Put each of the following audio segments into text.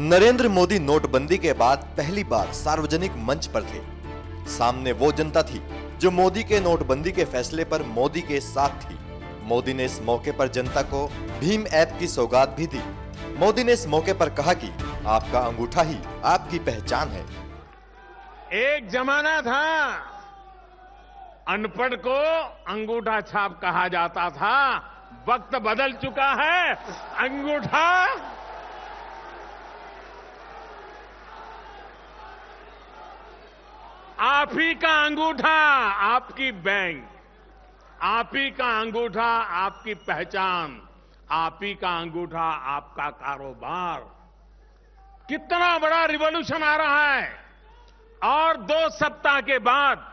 नरेंद्र मोदी नोटबंदी के बाद पहली बार सार्वजनिक मंच पर थे। सामने वो जनता थी जो मोदी के नोटबंदी के फैसले पर मोदी के साथ थी। मोदी ने इस मौके पर जनता को भीम ऐप की सौगात भी दी। मोदी ने इस मौके पर कहा कि आपका अंगूठा ही आपकी पहचान है। एक जमाना था अनपढ़ को अंगूठा छाप कहा जाता था। वक्त बदल चुका है। अंगूठा आप ही का अंगूठा आपकी बैंक, आप ही का अंगूठा आपकी पहचान, आप ही का अंगूठा आपका कारोबार। कितना बड़ा रिवॉल्यूशन आ रहा है। और 2 सप्ताह के बाद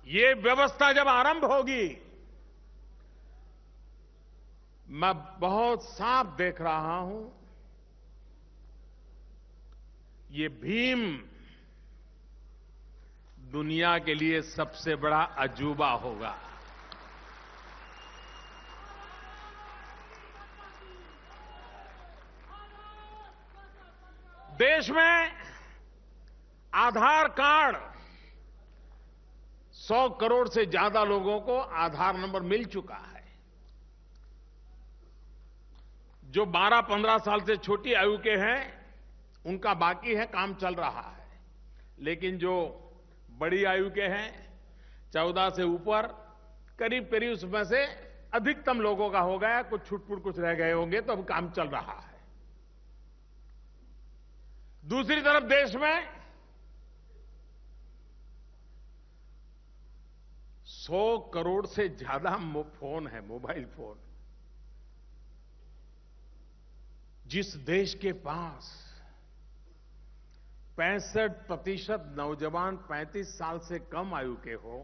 ये व्यवस्था जब आरंभ होगी, मैं बहुत साफ देख रहा हूं, ये भीम दुनिया के लिए सबसे बड़ा अजूबा होगा। देश में आधार कार्ड 100 करोड़ से ज्यादा लोगों को आधार नंबर मिल चुका है। जो 12-15 साल से छोटी आयु के हैं उनका बाकी है, काम चल रहा है। लेकिन जो बड़ी आयु के हैं 14 से ऊपर, करीब करीब उसमें से अधिकतम लोगों का हो गया। कुछ छूट-फूट कुछ रह गए होंगे, तो अब काम चल रहा है। दूसरी तरफ देश में 100 करोड़ से ज्यादा फोन है, मोबाइल फोन। जिस देश के पास 65% नौजवान 35 साल से कम आयु के हो,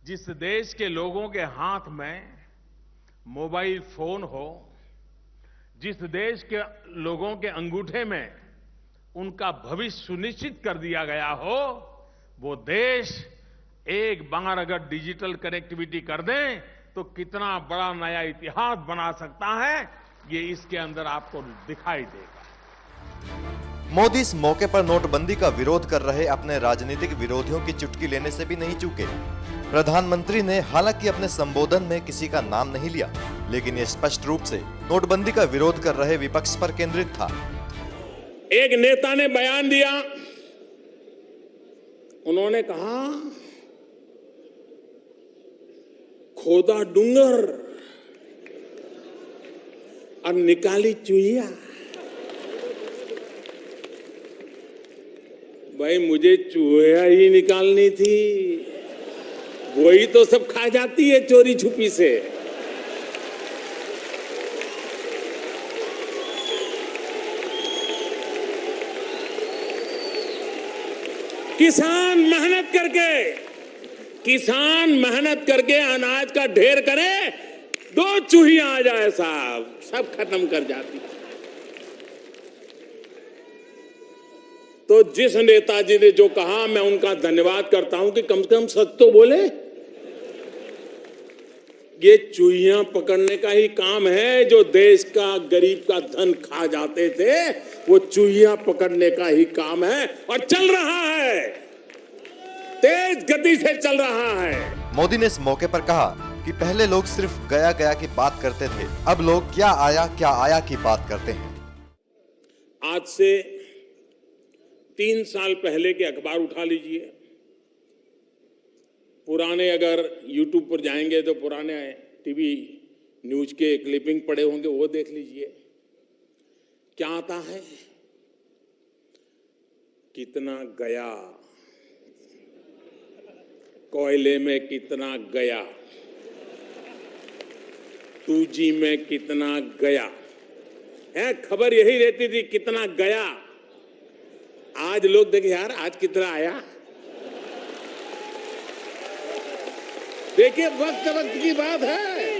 जिस देश के लोगों के हाथ में मोबाइल फोन हो, जिस देश के लोगों के अंगूठे में उनका भविष्य सुनिश्चित कर दिया गया हो, वो देश एक बार अगर डिजिटल कनेक्टिविटी कर दें तो कितना बड़ा नया इतिहास बना सकता है, ये इसके अंदर आपको दिखाई देगा। मोदी इस मौके पर नोटबंदी का विरोध कर रहे अपने राजनीतिक विरोधियों की चुटकी लेने से भी नहीं चूके। प्रधानमंत्री ने हालांकि अपने संबोधन में किसी का नाम नहीं लिया, लेकिन ये स्पष्ट रूप से नोटबंदी का विरोध कर रहे विपक्ष पर केंद्रित था। एक नेता ने बयान दिया, उन्होंने कहा, खोदा डूंगर और निकाली चूहिया। भाई मुझे चूहिया ही निकालनी थी, वही तो सब खा जाती है चोरी छुपी से। किसान मेहनत करके अनाज का ढेर करे, 2 चूहियां आ जाए साहब, सब खत्म कर जाती। तो जिस नेताजी ने जो कहा, मैं उनका धन्यवाद करता हूं कि कम से कम सच तो बोले। ये चूहियां पकड़ने का ही काम है। जो देश का गरीब का धन खा जाते थे, वो चूहियां पकड़ने का ही काम है, और चल रहा है, तेज गति से चल रहा है। मोदी ने इस मौके पर कहा कि पहले लोग सिर्फ गया गया की बात करते थे, अब लोग क्या आया की बात करते हैं। आज से 3 साल पहले के अखबार उठा लीजिए, पुराने अगर YouTube पर जाएंगे तो पुराने टीवी न्यूज के क्लिपिंग पड़े होंगे, वो देख लीजिए। क्या आता है, कितना गया, कोयले में कितना गया, 2G में कितना गया है। खबर यही रहती थी, कितना गया। आज लोग देखे यार, आज कितना आया। देखिए, वक्त की बात है।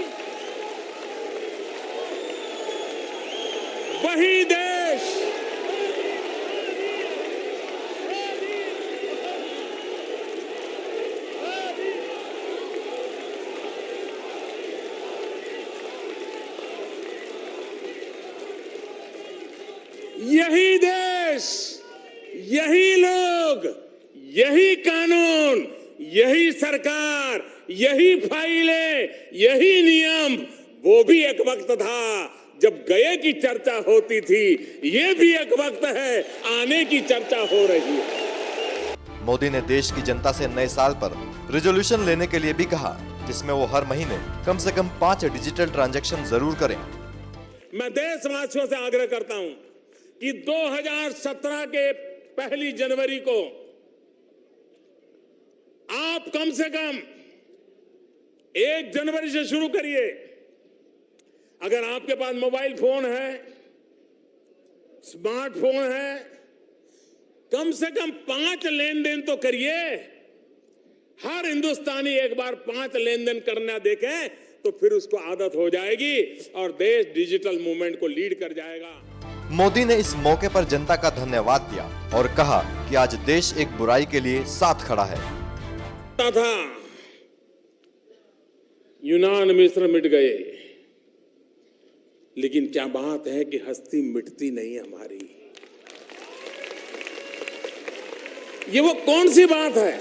वही देश यही देश, यही लोग, यही कानून, यही सरकार, यही फाइलें, यही नियम, वो भी एक वक्त था जब गए की चर्चा होती थी, ये भी एक वक्त है आने की चर्चा हो रही है। मोदी ने देश की जनता से नए साल पर रेजोल्यूशन लेने के लिए भी कहा, जिसमें वो हर महीने कम से कम 5 डिजिटल ट्रांजैक्शन जरूर करें। मैं देशवासियों से आग्रह करता हूं कि 2017 के 1 जनवरी को आप कम से कम 1 जनवरी से शुरू करिए। अगर आपके पास मोबाइल फोन है, स्मार्टफोन है, कम से कम 5 लेन देन तो करिए। हर हिंदुस्तानी एक बार 5 लेन देन करना देखे तो फिर उसको आदत हो जाएगी और देश डिजिटल मूवमेंट को लीड कर जाएगा। मोदी ने इस मौके पर जनता का धन्यवाद दिया और कहा कि आज देश एक बुराई के लिए साथ खड़ा है। था यूनान मिस्र मिट गए, लेकिन क्या बात है कि हस्ती मिटती नहीं हमारी। ये वो कौन सी बात है,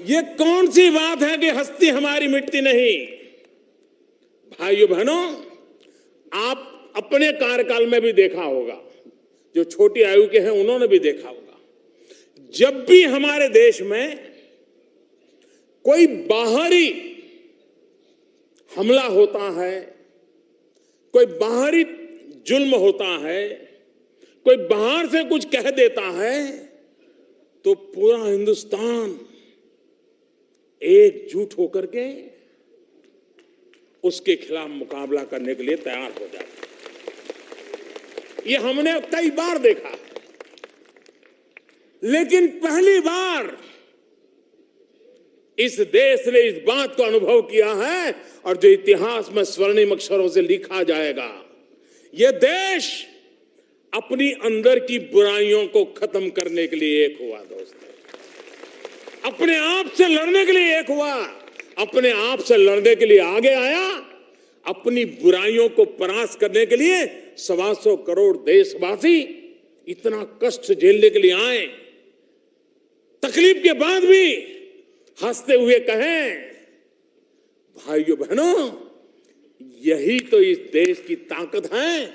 ये कौन सी बात है कि हस्ती हमारी मिटती नहीं। भाइयों बहनों, आप अपने कार्यकाल में भी देखा होगा, जो छोटी आयु के हैं उन्होंने भी देखा होगा, जब भी हमारे देश में कोई बाहरी हमला होता है, कोई बाहरी जुल्म होता है, कोई बाहर से कुछ कह देता है, तो पूरा हिंदुस्तान एकजुट होकर के उसके खिलाफ मुकाबला करने के लिए तैयार हो जाता है। ये हमने कई बार देखा, लेकिन पहली बार इस देश ने इस बात को अनुभव किया है और जो इतिहास में स्वर्णिम अक्षरों से लिखा जाएगा, यह देश अपनी अंदर की बुराइयों को खत्म करने के लिए एक हुआ। दोस्तों, अपने आप से लड़ने के लिए एक हुआ, अपने आप से लड़ने के लिए आगे आया, अपनी बुराइयों को परास्त करने के लिए 125 करोड़ देशवासी इतना कष्ट झेलने के लिए आए। तकलीफ के बाद भी हंसते हुए कहें, भाइयों बहनों, यही तो इस देश की ताकत है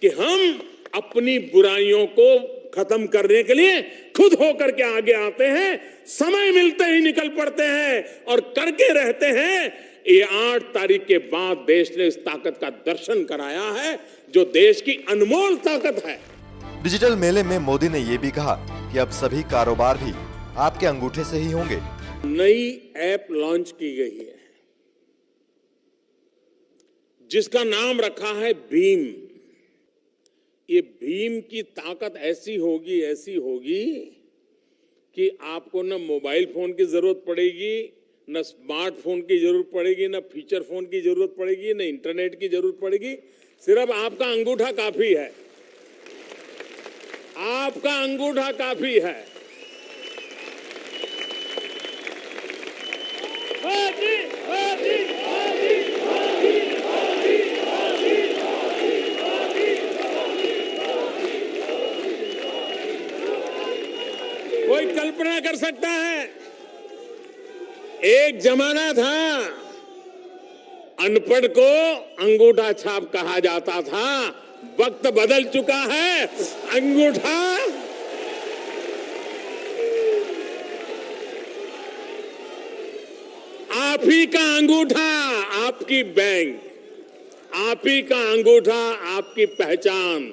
कि हम अपनी बुराइयों को खत्म करने के लिए खुद होकर के आगे आते हैं, समय मिलते ही निकल पड़ते हैं और करके रहते हैं। ये 8 तारीख के बाद देश ने इस ताकत का दर्शन कराया है, जो देश की अनमोल ताकत है। डिजिटल मेले में मोदी ने ये भी कहा कि अब सभी कारोबार भी आपके अंगूठे से ही होंगे। नई ऐप लॉन्च की गई है जिसका नाम रखा है भीम। ये भीम की ताकत ऐसी होगी कि आपको न मोबाइल फोन की जरूरत पड़ेगी, न स्मार्टफोन की जरूरत पड़ेगी, न फीचर फोन की जरूरत पड़ेगी, न इंटरनेट की जरूरत पड़ेगी। सिर्फ आपका अंगूठा काफी है, आपका अंगूठा काफी है। कोई कल्पना कर सकता है, एक जमाना था अनपढ़ को अंगूठा छाप कहा जाता था, वक्त बदल चुका है। अंगूठा आप ही का अंगूठा आपकी बैंक, आप ही का अंगूठा आपकी पहचान,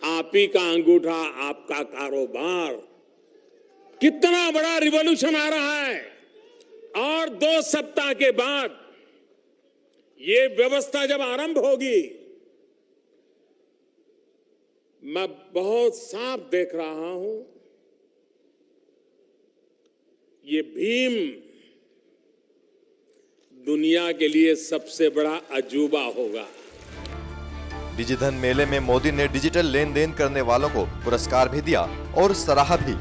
आप ही का अंगूठा आपका कारोबार। कितना बड़ा रिवॉल्यूशन आ रहा है। और 2 सप्ताह के बाद ये व्यवस्था जब आरंभ होगी, मैं बहुत साफ देख रहा हूं, ये भीम दुनिया के लिए सबसे बड़ा अजूबा होगा। डिजिधन मेले में मोदी ने डिजिटल लेन देन करने वालों को पुरस्कार भी दिया और सराहा भी।